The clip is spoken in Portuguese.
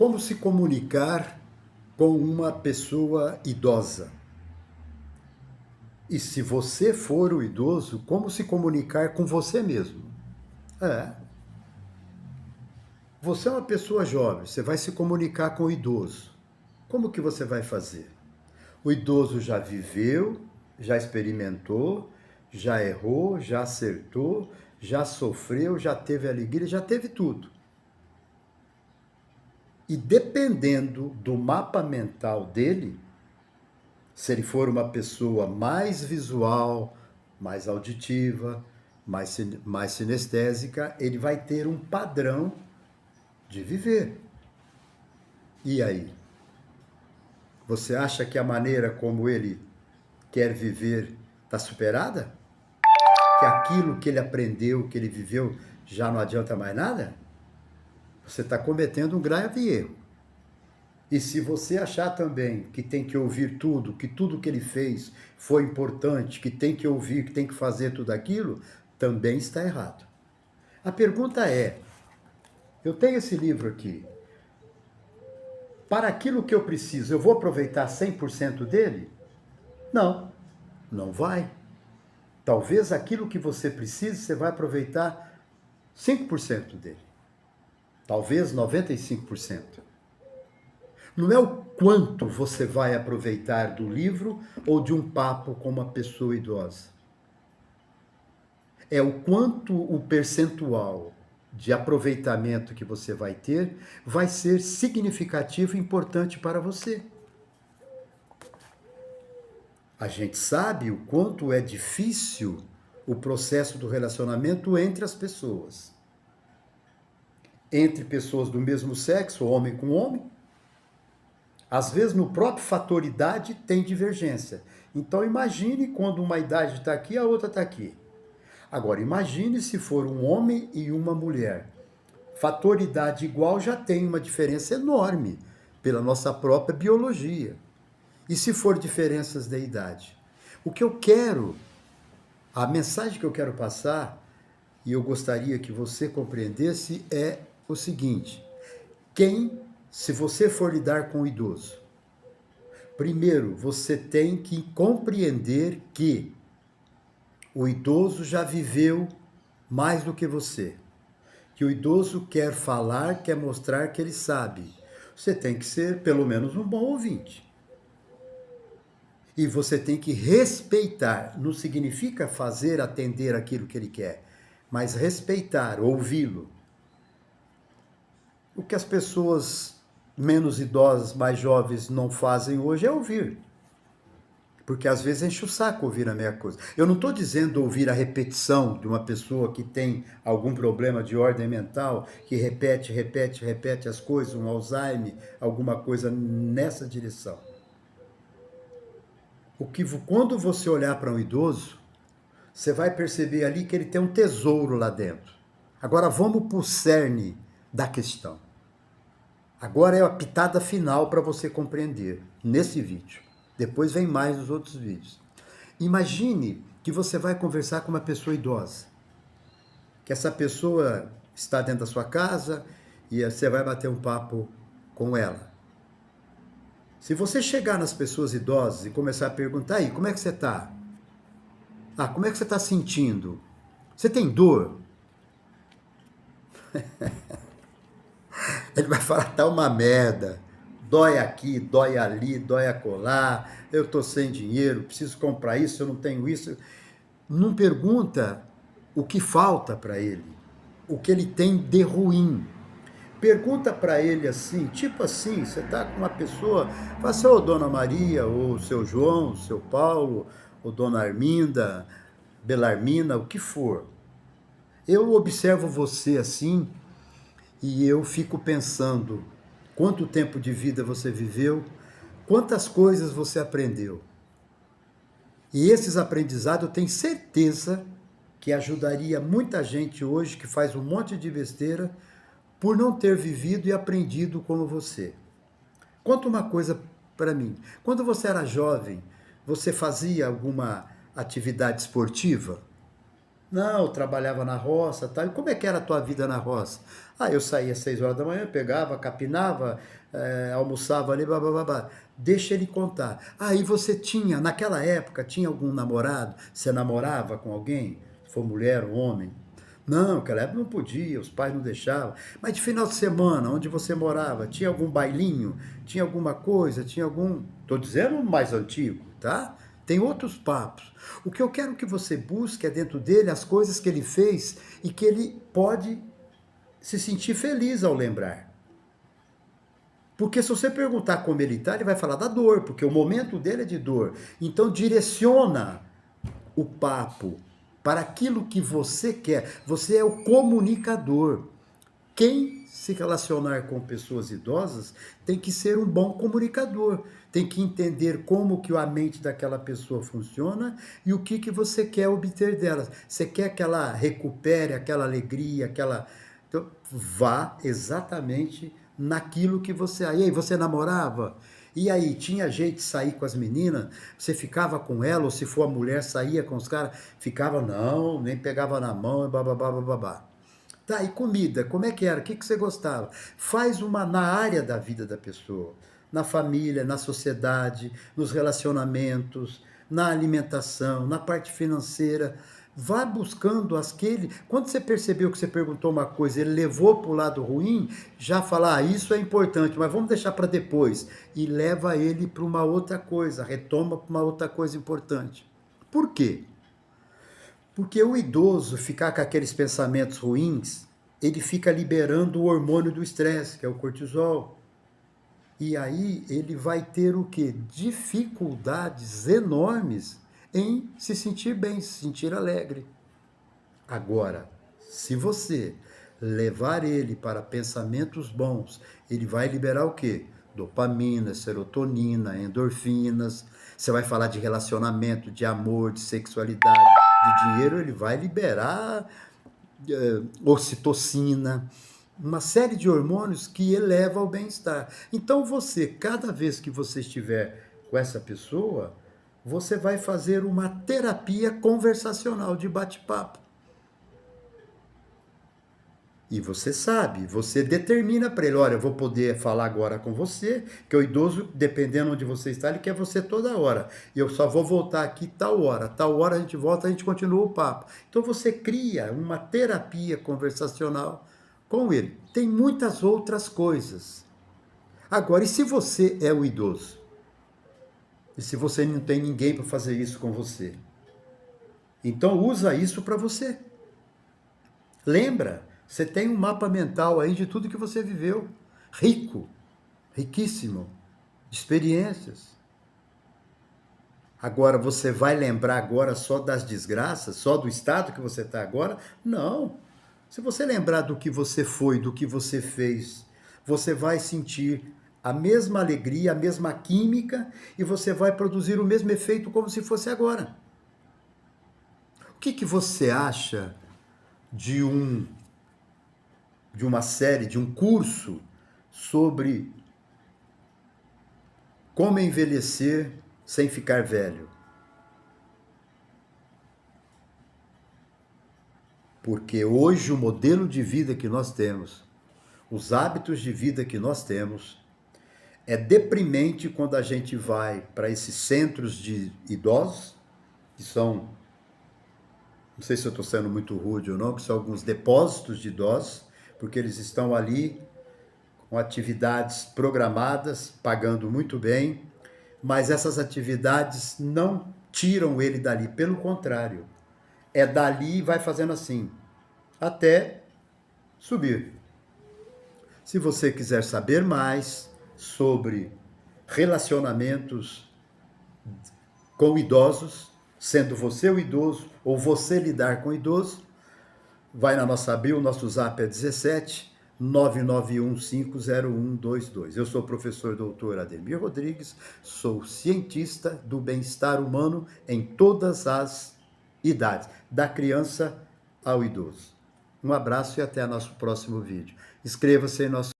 Como se comunicar com uma pessoa idosa? E se você for o idoso, como se comunicar com você mesmo? É. Você é uma pessoa jovem, você vai se comunicar com o idoso. Como que você vai fazer? O idoso já viveu, já experimentou, já errou, já acertou, já sofreu, já teve alegria, já teve tudo. E dependendo do mapa mental dele, se ele for uma pessoa mais visual, mais auditiva, mais sinestésica, ele vai ter um padrão de viver. E aí? Você acha que a maneira como ele quer viver está superada? Que aquilo que ele aprendeu, que ele viveu, já não adianta mais nada? Você está cometendo um grave erro. E se você achar também que tem que ouvir tudo, que tudo que ele fez foi importante, que tem que ouvir, que tem que fazer tudo aquilo, também está errado. A pergunta é, eu tenho esse livro aqui, para aquilo que eu preciso, eu vou aproveitar 100% dele? Não, não vai. Talvez aquilo que você precise, você vai aproveitar 5% dele. Talvez 95%. Não é o quanto você vai aproveitar do livro ou de um papo com uma pessoa idosa. É o quanto o percentual de aproveitamento que você vai ter vai ser significativo e importante para você. A gente sabe o quanto é difícil o processo do relacionamento entre as pessoas. Entre pessoas do mesmo sexo, homem com homem. Às vezes, no próprio fator idade, tem divergência. Então, imagine quando uma idade está aqui, a outra está aqui. Agora, imagine se for um homem e uma mulher. Fator idade igual já tem uma diferença enorme pela nossa própria biologia. E se for diferenças de idade? O que eu quero, a mensagem que eu quero passar, e eu gostaria que você compreendesse, é o seguinte: se você for lidar com o idoso, primeiro você tem que compreender que o idoso já viveu mais do que você. Que o idoso quer falar, quer mostrar que ele sabe. Você tem que ser pelo menos um bom ouvinte. E você tem que respeitar. Não significa fazer, atender aquilo que ele quer, mas respeitar, ouvi-lo. O que as pessoas menos idosas, mais jovens não fazem hoje é ouvir. Porque às vezes enche o saco ouvir a mesma coisa. Eu não estou dizendo ouvir a repetição de uma pessoa que tem algum problema de ordem mental, que repete as coisas, um Alzheimer, alguma coisa nessa direção. Quando você olhar para um idoso, você vai perceber ali que ele tem um tesouro lá dentro. Agora vamos para o cerne da questão. Agora é a pitada final para você compreender nesse vídeo. Depois vem mais os outros vídeos. Imagine que você vai conversar com uma pessoa idosa. Que essa pessoa está dentro da sua casa e você vai bater um papo com ela. Se você chegar nas pessoas idosas e começar a perguntar, aí, como é que você está? Ah, como é que você está sentindo? Você tem dor? Ele vai falar, tá uma merda. Dói aqui, dói ali, dói acolá. Eu tô sem dinheiro, preciso comprar isso, eu não tenho isso. Não pergunta o que falta para ele, o que ele tem de ruim. Pergunta para ele assim, tipo assim, você tá com uma pessoa, fala assim, ô Dona Maria, ou seu João, seu Paulo, ou Dona Arminda, Belarmina, o que for. Eu observo você assim e eu fico pensando quanto tempo de vida você viveu, quantas coisas você aprendeu. E esses aprendizados eu tenho certeza que ajudaria muita gente hoje que faz um monte de besteira por não ter vivido e aprendido como você. Conta uma coisa para mim. Quando você era jovem, você fazia alguma atividade esportiva? Não, eu trabalhava na roça, tal. E como é que era a tua vida na roça? Ah, eu saía às 6 horas da manhã, pegava, capinava, almoçava ali, blá, blá, blá, blá. Deixa ele contar. Ah, e você tinha, naquela época, tinha algum namorado? Você namorava com alguém? Se for mulher ou homem? Não, naquela época não podia, os pais não deixavam. Mas de final de semana, onde você morava, tinha algum bailinho? Tinha alguma coisa? Tinha algum... Estou dizendo mais antigo, tá? Tem outros papos. O que eu quero que você busque é dentro dele as coisas que ele fez e que ele pode se sentir feliz ao lembrar. Porque se você perguntar como ele está, ele vai falar da dor, porque o momento dele é de dor. Então direciona o papo para aquilo que você quer. Você é o comunicador. Quem se relacionar com pessoas idosas tem que ser um bom comunicador, tem que entender como que a mente daquela pessoa funciona e o que você quer obter delas. Você quer que ela recupere aquela alegria, aquela... Então, vá exatamente naquilo que você... E aí, você namorava? E aí, tinha jeito de sair com as meninas? Você ficava com ela? Ou se for a mulher, saía com os caras? Ficava, não, nem pegava na mão, bababá, bababá. Tá, e comida, como é que era? O que você gostava? Faz uma na área da vida da pessoa, na família, na sociedade, nos relacionamentos, na alimentação, na parte financeira. Vá buscando aquele. Quando você percebeu que você perguntou uma coisa, ele levou para o lado ruim, já fala, ah, isso é importante, mas vamos deixar para depois. E leva ele para uma outra coisa, retoma para uma outra coisa importante. Por quê? Porque o idoso ficar com aqueles pensamentos ruins, ele fica liberando o hormônio do estresse, que é o cortisol. E aí ele vai ter o quê? Dificuldades enormes em se sentir bem, se sentir alegre. Agora, se você levar ele para pensamentos bons, ele vai liberar o quê? Dopamina, serotonina, endorfinas. Você vai falar de relacionamento, de amor, de sexualidade, de dinheiro, ele vai liberar ocitocina, uma série de hormônios que eleva ao bem-estar. Então você, cada vez que você estiver com essa pessoa, você vai fazer uma terapia conversacional de bate-papo. E você sabe, você determina para ele, olha, eu vou poder falar agora com você, que o idoso, dependendo onde você está, ele quer você toda hora. E eu só vou voltar aqui tal hora a gente volta, a gente continua o papo. Então você cria uma terapia conversacional com ele. Tem muitas outras coisas. Agora, e se você é o idoso? E se você não tem ninguém para fazer isso com você? Então usa isso para você. Lembra, você tem um mapa mental aí de tudo que você viveu. Rico, riquíssimo, de experiências. Agora, você vai lembrar agora só das desgraças, só do estado que você está agora? Não. Se você lembrar do que você foi, do que você fez, você vai sentir a mesma alegria, a mesma química e você vai produzir o mesmo efeito como se fosse agora. O que você acha de uma série, de um curso sobre como envelhecer sem ficar velho? Porque hoje o modelo de vida que nós temos, os hábitos de vida que nós temos, é deprimente quando a gente vai para esses centros de idosos, que são, não sei se eu estou sendo muito rude ou não, que são alguns depósitos de idosos, porque eles estão ali com atividades programadas, pagando muito bem, mas essas atividades não tiram ele dali, pelo contrário, é dali e vai fazendo assim, até subir. Se você quiser saber mais sobre relacionamentos com idosos, sendo você o idoso ou você lidar com o idoso, vai na nossa bio, nosso zap é 17 991501222. Eu sou o professor doutor Ademir Rodrigues, sou cientista do bem-estar humano em todas as idades, da criança ao idoso. Um abraço e até nosso próximo vídeo. Inscreva-se em nosso